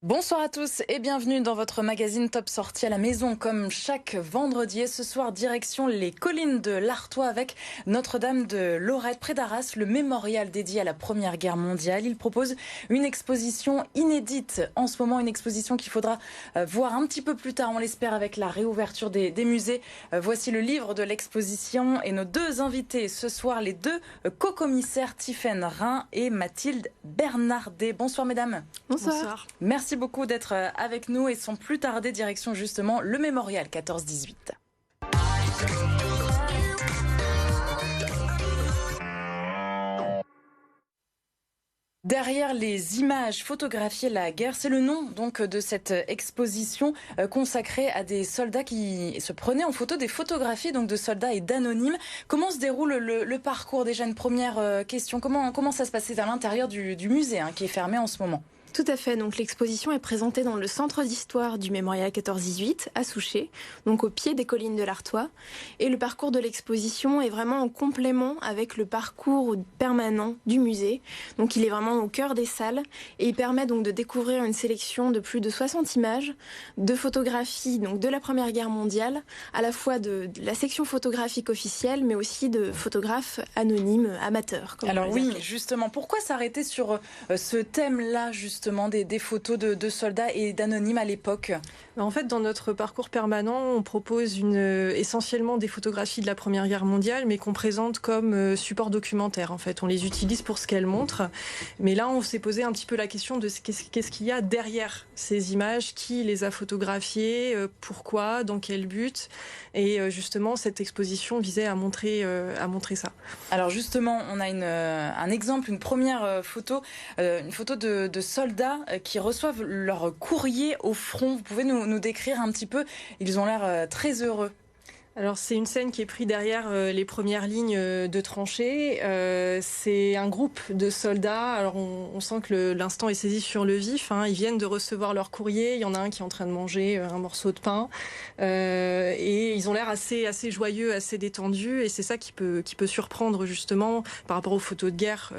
Bonsoir à tous et bienvenue dans votre magazine Top Sortie à la maison comme chaque vendredi. Et ce soir, direction les collines de l'Artois avec Notre-Dame de Lorette près d'Arras, le mémorial dédié à la Première Guerre mondiale. Il propose une exposition inédite en ce moment, une exposition qu'il faudra voir un petit peu plus tard, on l'espère, avec la réouverture des musées. Voici le livre de l'exposition et nos deux invités ce soir, les deux co-commissaires Tiffaine Rhin et Mathilde Bernardet. Bonsoir mesdames. Bonsoir. Merci beaucoup d'être avec nous et sans plus tarder, direction justement le mémorial 14-18. Derrière les images photographiées la guerre, c'est le nom donc de cette exposition consacrée à des soldats qui se prenaient en photo, des photographies donc de soldats et d'anonymes. Comment se déroule le parcours? Déjà une première question, comment ça se passait à l'intérieur du musée qui est fermé en ce moment? Tout à fait, donc l'exposition est présentée dans le centre d'histoire du mémorial 14-18 à Souchet, donc au pied des collines de l'Artois. Et le parcours de l'exposition est vraiment en complément avec le parcours permanent du musée. Donc il est vraiment au cœur des salles et il permet donc de découvrir une sélection de plus de 60 images, de photographies donc de la Première Guerre mondiale, à la fois de la section photographique officielle, mais aussi de photographes anonymes, amateurs. Alors oui, justement, pourquoi s'arrêter sur ce thème-là, justement, des photos de soldats et d'anonymes à l'époque? En fait, dans notre parcours permanent, on propose essentiellement des photographies de la Première Guerre mondiale, mais qu'on présente comme support documentaire. En fait, on les utilise pour ce qu'elles montrent. Mais là, on s'est posé un petit peu la question de qu'est-ce qu'il y a derrière ces images, qui les a photographiées, pourquoi, dans quel but. Et justement, cette exposition visait à montrer ça. Alors justement, on a un exemple, une première photo, une photo de soldats qui reçoivent leur courrier au front. Vous pouvez nous décrire un petit peu? Ils ont l'air très heureux. Alors c'est une scène qui est prise derrière les premières lignes de tranchées. C'est un groupe de soldats. Alors on sent que l'instant est saisi sur le vif. Ils viennent de recevoir leur courrier. Il y en a un qui est en train de manger un morceau de pain. Et ils ont l'air assez joyeux, assez détendus. Et c'est ça qui peut surprendre justement par rapport aux photos de guerre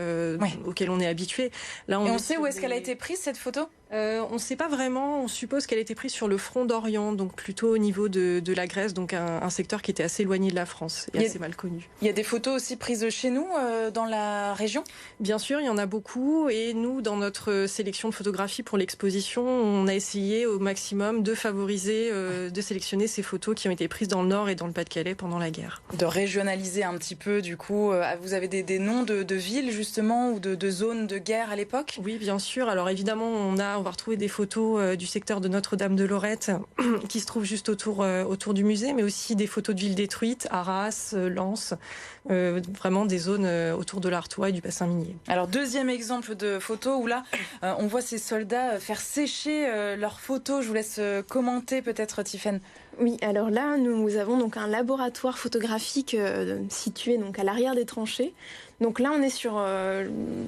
auxquelles on est habitué. Là, on sait où est-ce qu'elle a été prise cette photo? On ne sait pas vraiment. On suppose qu'elle a été prise sur le front d'Orient, donc plutôt au niveau de la Grèce, donc un secteur qui était assez éloigné de la France et assez mal connu. Il y a des photos aussi prises chez nous, dans la région? Bien sûr, il y en a beaucoup. Et nous, dans notre sélection de photographies pour l'exposition, on a essayé au maximum de favoriser, de sélectionner ces photos qui ont été prises dans le Nord et dans le Pas-de-Calais pendant la guerre. De régionaliser un petit peu, du coup. Vous avez des noms de villes, justement, ou de zones de guerre à l'époque? Oui, bien sûr. Alors évidemment, on va retrouver des photos du secteur de Notre-Dame de Lorette qui se trouve juste autour du musée, mais aussi des photos de villes détruites, Arras, Lens, vraiment des zones autour de l'Artois et du bassin minier. Alors deuxième exemple de photo où là on voit ces soldats faire sécher leurs photos. Je vous laisse commenter peut-être, Tiffaine. Oui, alors là nous avons donc un laboratoire photographique situé donc à l'arrière des tranchées. Donc là, on est sur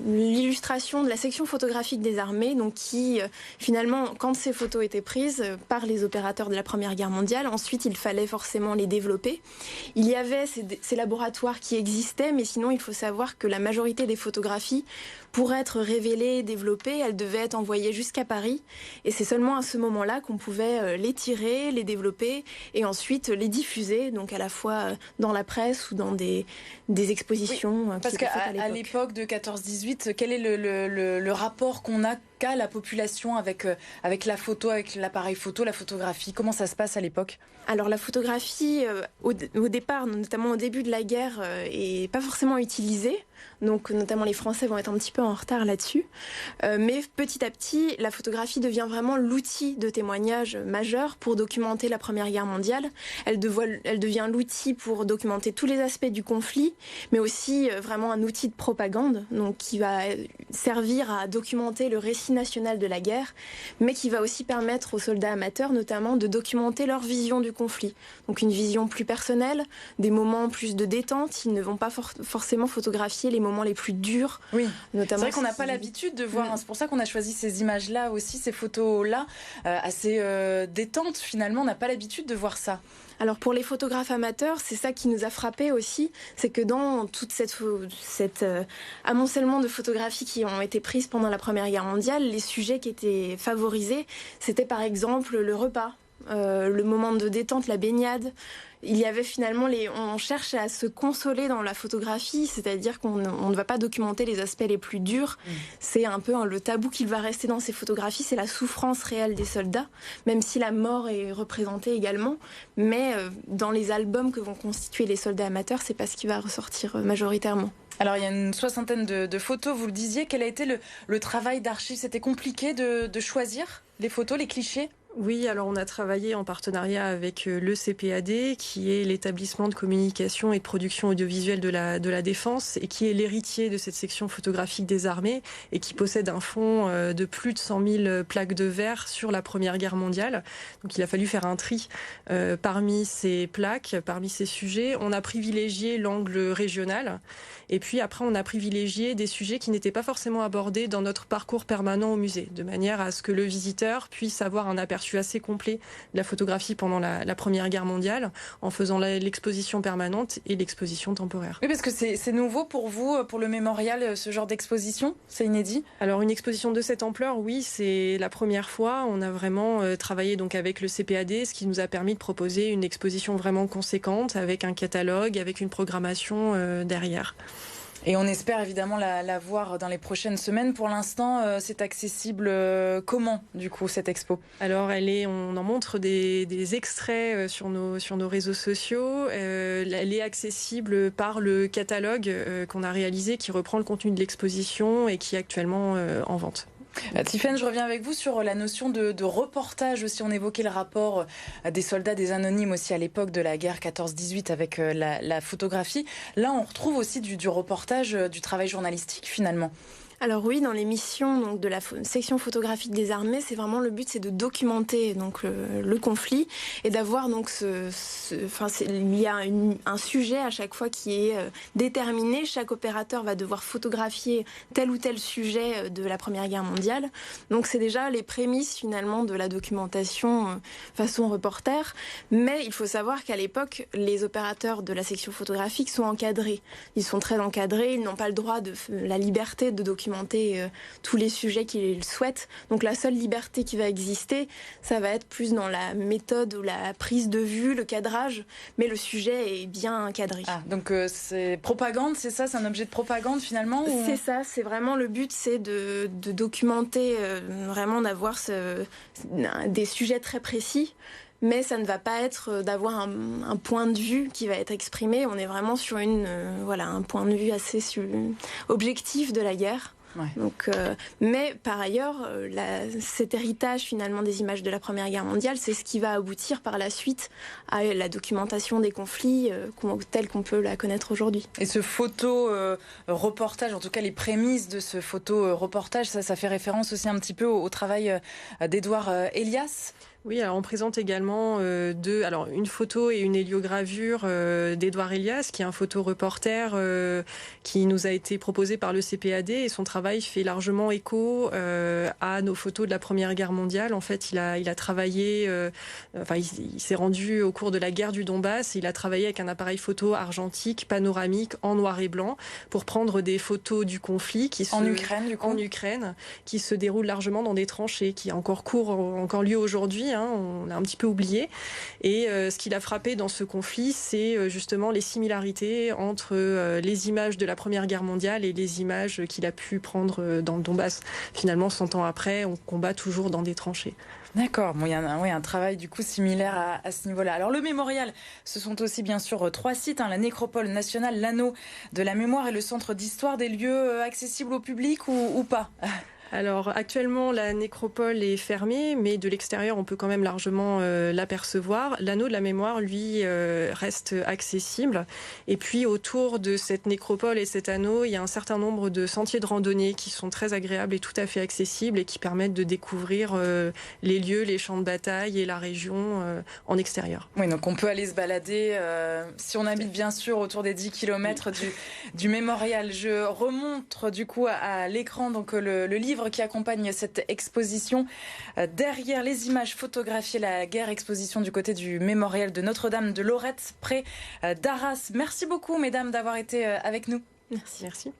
l'illustration de la section photographique des armées, donc qui, finalement, quand ces photos étaient prises par les opérateurs de la Première Guerre mondiale, ensuite, il fallait forcément les développer. Il y avait ces laboratoires qui existaient, mais sinon, il faut savoir que la majorité des photographies, pour être révélées, développées, elles devaient être envoyées jusqu'à Paris. Et c'est seulement à ce moment-là qu'on pouvait les tirer, les développer et ensuite les diffuser, donc à la fois dans la presse ou dans des expositions. Oui, parce qu'à l'époque de 14-18, quel est le rapport qu'on a qu'a la population avec la photo, avec l'appareil photo, la photographie? Comment ça se passe à l'époque? Alors la photographie, au départ, notamment au début de la guerre, est pas forcément utilisée. Donc notamment les Français vont être un petit peu en retard là-dessus. Mais petit à petit, la photographie devient vraiment l'outil de témoignage majeur pour documenter la Première Guerre mondiale. Elle devient l'outil pour documenter tous les aspects du conflit, mais aussi vraiment un outil de propagande, donc qui va servir à documenter le récit national de la guerre, mais qui va aussi permettre aux soldats amateurs notamment de documenter leur vision du conflit. Donc une vision plus personnelle, des moments plus de détente. Ils ne vont pas forcément photographier les moments les plus durs. Oui, notamment c'est vrai qu'on n'a pas l'habitude de voir, c'est pour ça qu'on a choisi ces images-là aussi, ces photos-là, assez détentes finalement, on n'a pas l'habitude de voir ça. Alors pour les photographes amateurs, c'est ça qui nous a frappé aussi, c'est que dans toute cet amoncellement de photographies qui ont été prises pendant la Première Guerre mondiale, les sujets qui étaient favorisés, c'était par exemple le repas, le moment de détente, la baignade. Il y avait finalement on cherche à se consoler dans la photographie, c'est-à-dire qu'on ne va pas documenter les aspects les plus durs. C'est un peu le tabou qu'il va rester dans ces photographies, c'est la souffrance réelle des soldats, même si la mort est représentée également. Mais dans les albums que vont constituer les soldats amateurs, c'est pas ce qui va ressortir majoritairement. Alors il y a une soixantaine de photos, vous le disiez. Quel a été le travail d'archives? C'était compliqué de choisir les photos, les clichés? Oui, alors on a travaillé en partenariat avec le CPAD, qui est l'établissement de communication et de production audiovisuelle de la Défense, et qui est l'héritier de cette section photographique des armées, et qui possède un fonds de plus de 100 000 plaques de verre sur la Première Guerre mondiale. Donc il a fallu faire un tri parmi ces plaques, parmi ces sujets. On a privilégié l'angle régional, et puis après on a privilégié des sujets qui n'étaient pas forcément abordés dans notre parcours permanent au musée, de manière à ce que le visiteur puisse avoir un aperçu assez complet de la photographie pendant la Première Guerre mondiale, en faisant l'exposition permanente et l'exposition temporaire. Oui, parce que c'est nouveau pour vous, pour le mémorial, ce genre d'exposition? C'est inédit? Alors une exposition de cette ampleur, oui, c'est la première fois. On a vraiment travaillé donc avec le CPAD, ce qui nous a permis de proposer une exposition vraiment conséquente, avec un catalogue, avec une programmation derrière. Et on espère évidemment la voir dans les prochaines semaines. Pour l'instant, c'est accessible comment, du coup, cette expo? Alors, on en montre des extraits sur nos réseaux sociaux. Elle est accessible par le catalogue qu'on a réalisé, qui reprend le contenu de l'exposition et qui est actuellement en vente. Tiffaine, je reviens avec vous sur la notion de reportage aussi. On évoquait le rapport des soldats, des anonymes aussi à l'époque de la guerre 14-18 avec la photographie. Là, on retrouve aussi du reportage, du travail journalistique finalement. Alors oui, dans les missions donc, de la section photographique des armées, c'est vraiment le but, c'est de documenter donc le conflit et d'avoir donc il y a un sujet à chaque fois qui est déterminé. Chaque opérateur va devoir photographier tel ou tel sujet de la Première Guerre mondiale. Donc c'est déjà les prémices finalement de la documentation façon reporter. Mais il faut savoir qu'à l'époque, les opérateurs de la section photographique sont encadrés. Ils sont très encadrés, ils n'ont pas le droit la liberté de documenter tous les sujets qu'ils souhaitent. Donc la seule liberté qui va exister, ça va être plus dans la méthode ou la prise de vue, le cadrage, mais le sujet est bien cadré. Ah, donc c'est propagande, c'est ça? C'est un objet de propagande finalement ou... C'est ça, c'est vraiment le but, c'est de documenter, vraiment d'avoir des sujets très précis. Mais ça ne va pas être d'avoir un point de vue qui va être exprimé. On est vraiment sur un point de vue assez objectif de la guerre. Ouais. Donc, mais par ailleurs, cet héritage finalement des images de la Première Guerre mondiale, c'est ce qui va aboutir par la suite à la documentation des conflits telle qu'on peut la connaître aujourd'hui. Et ce photo-reportage, en tout cas les prémices de ce photo-reportage, ça fait référence aussi un petit peu au travail d'Édouard Elias. Oui, alors on présente également une photo et une héliogravure d'Édouard Elias, qui est un photoreporter qui nous a été proposé par le CPAD, et son travail fait largement écho à nos photos de la Première Guerre mondiale. En fait, il a travaillé, il s'est rendu au cours de la guerre du Donbass, et il a travaillé avec un appareil photo argentique, panoramique, en noir et blanc, pour prendre des photos du conflit en Ukraine, du coup. En Ukraine, qui se déroule largement dans des tranchées, qui a encore lieu aujourd'hui. On l'a un petit peu oublié. Et ce qui l'a frappé dans ce conflit, c'est justement les similarités entre les images de la Première Guerre mondiale et les images qu'il a pu prendre dans le Donbass. Finalement, 100 ans après, on combat toujours dans des tranchées. D'accord, bon, il y a un travail du coup similaire à ce niveau-là. Alors le mémorial, ce sont aussi bien sûr 3 sites, la Nécropole nationale, l'Anneau de la mémoire et le Centre d'histoire, des lieux accessibles au public ou pas? Alors actuellement la nécropole est fermée, mais de l'extérieur on peut quand même largement l'apercevoir. L'anneau de la mémoire, lui, reste accessible. Et puis autour de cette nécropole et cet anneau, il y a un certain nombre de sentiers de randonnée qui sont très agréables et tout à fait accessibles et qui permettent de découvrir les lieux, les champs de bataille et la région en extérieur. Oui, donc on peut aller se balader si on habite bien sûr autour des 10 km du mémorial. Je remonte du coup à l'écran donc le livre qui accompagne cette exposition. Derrière les images photographiées, la guerre, exposition du côté du mémorial de Notre-Dame de Lorette, près d'Arras. Merci beaucoup, mesdames, d'avoir été avec nous. Merci. Merci.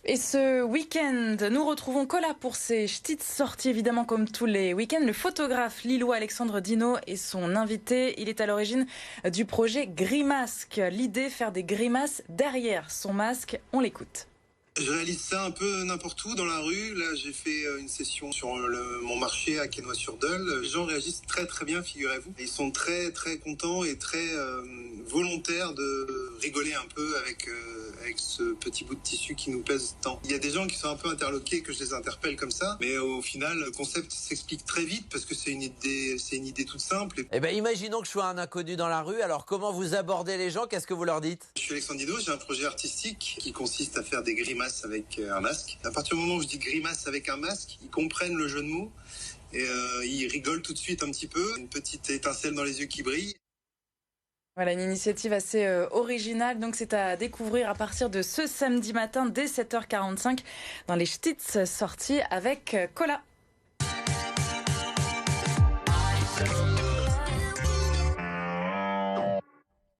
Et ce week-end, nous retrouvons Cola pour ses petites sorties, évidemment comme tous les week-ends. Le photographe lillois Alexandre Dino est son invité. Il est à l'origine du projet Grimasque. L'idée, faire des grimaces derrière son masque. On l'écoute. Je réalise ça un peu n'importe où dans la rue. Là, j'ai fait une session sur mon marché à Quesnoy-sur-Dole. Les gens réagissent très très bien, figurez-vous. Ils sont très très contents et très volontaires de rigoler un peu avec ce petit bout de tissu qui nous pèse tant. Il y a des gens qui sont un peu interloqués, que je les interpelle comme ça, mais au final, le concept s'explique très vite parce que c'est une idée toute simple. Eh ben, imaginons que je sois un inconnu dans la rue. Alors, comment vous abordez les gens? Qu'est-ce que vous leur dites? Je suis Alexandre Dino, j'ai un projet artistique qui consiste à faire des grimaces avec un masque. À partir du moment où je dis grimace avec un masque, ils comprennent le jeu de mots et ils rigolent tout de suite un petit peu. Une petite étincelle dans les yeux qui brille. Voilà, une initiative assez originale. Donc, c'est à découvrir à partir de ce samedi matin dès 7h45 dans les petites sorties avec Cola.